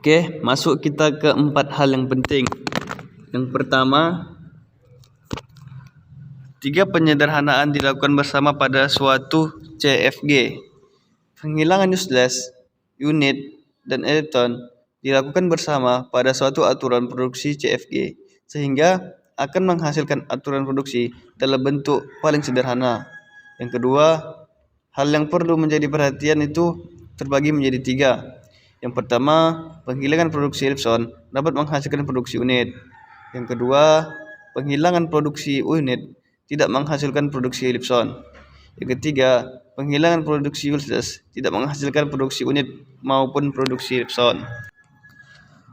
Oke, masuk kita ke 4 hal yang penting. Yang pertama, 3 penyederhanaan dilakukan bersama pada suatu CFG. Penghilangan useless, unit, dan elektron dilakukan bersama pada suatu aturan produksi CFG, sehingga akan menghasilkan aturan produksi dalam bentuk paling sederhana. Yang kedua, hal yang perlu menjadi perhatian itu terbagi menjadi 3. Yang pertama, penghilangan produksi ellipson dapat menghasilkan produksi unit. Yang kedua, penghilangan produksi unit tidak menghasilkan produksi ellipson. Yang ketiga, penghilangan produksi useless tidak menghasilkan produksi unit maupun produksi ellipson.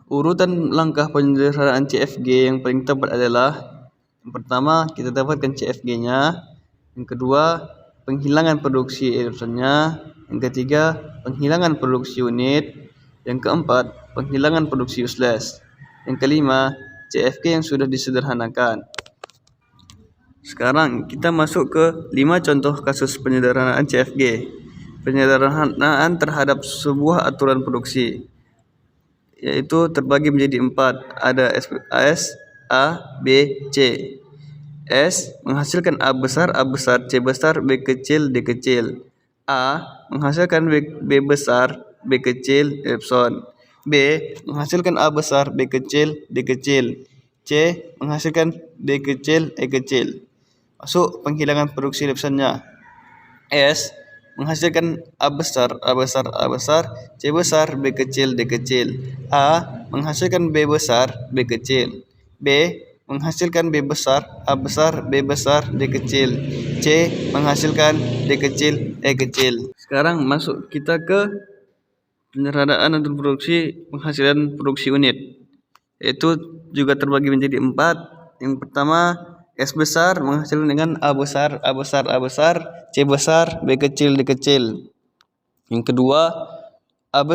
Urutan langkah penyederhanaan CFG yang paling tepat adalah: yang pertama, kita dapatkan CFG-nya. Yang kedua, penghilangan produksi ellipsonnya. Yang ketiga, penghilangan produksi unit. Yang keempat, penghilangan produksi useless. Yang kelima, CFG yang sudah disederhanakan. Sekarang kita masuk ke 5 contoh kasus penyederhanaan CFG. Penyederhanaan terhadap sebuah aturan produksi, yaitu terbagi menjadi 4. Ada S, A, B, C. S menghasilkan A besar, C besar, B kecil, D kecil. A menghasilkan B besar, B kecil, ellipson. B menghasilkan A besar, B kecil, D kecil. C menghasilkan D kecil, E kecil. Masuk penghilangan produksi ellipsonnya. S menghasilkan A besar, C besar, B kecil, D kecil. A menghasilkan B besar, B kecil. B menghasilkan B besar, A besar, B besar, D kecil. C menghasilkan D kecil, E kecil. Sekarang masuk kita ke penyederhanaan untuk penghasilan produksi unit, yaitu juga terbagi menjadi 4. Yang pertama, S besar menghasilkan dengan A besar, C besar, B kecil, D kecil. Yang kedua, A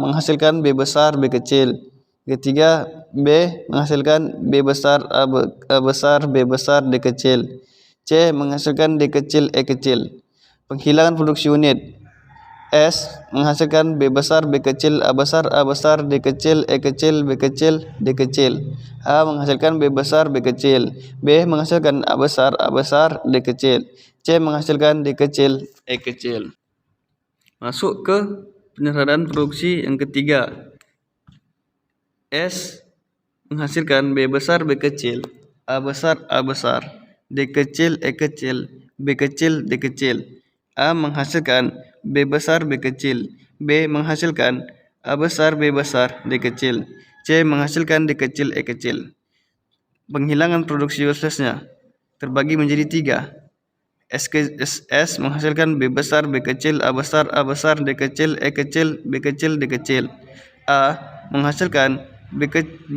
menghasilkan B besar, B kecil. Yang ketiga, B menghasilkan B besar, A besar, B besar, D kecil. C menghasilkan D kecil, E kecil. Penghilangan produksi unit. S menghasilkan B besar, B kecil, A besar, D kecil, E kecil, B kecil, D kecil. A menghasilkan B besar, B kecil. B menghasilkan A besar, D kecil. C menghasilkan D kecil, E kecil. Masuk ke penyederhanaan produksi yang ketiga. S menghasilkan B besar, B kecil, A besar, D kecil, E kecil, B kecil, D kecil. A menghasilkan B besar, B kecil. B menghasilkan A besar, B besar, D kecil. C menghasilkan D kecil, E kecil. Penghilangan produksi uselessnya terbagi menjadi 3. S menghasilkan B besar, B kecil, A besar, D kecil, E kecil, B kecil, D kecil. A menghasilkan B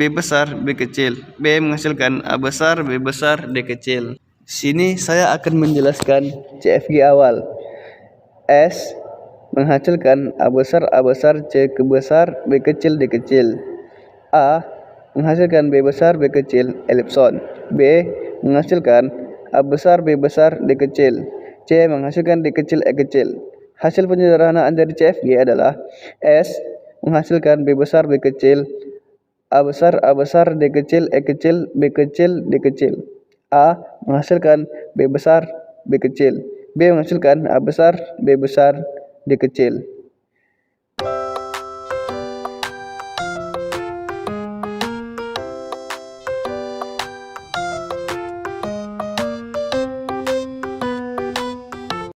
besar, B kecil. B menghasilkan A besar, B besar, D kecil. Sini saya akan menjelaskan CFG awal. S menghasilkan A besar, C besar, B kecil, D kecil. A menghasilkan B besar, B kecil, ellipson. B menghasilkan A besar, B besar, D kecil. C menghasilkan D kecil, E kecil. Hasil penyederhanaan dari CFG adalah: S menghasilkan B besar, B kecil, A besar, D kecil, E kecil, B kecil, D kecil. A menghasilkan B besar, B kecil. B menghasilkan A besar, B besar, D kecil.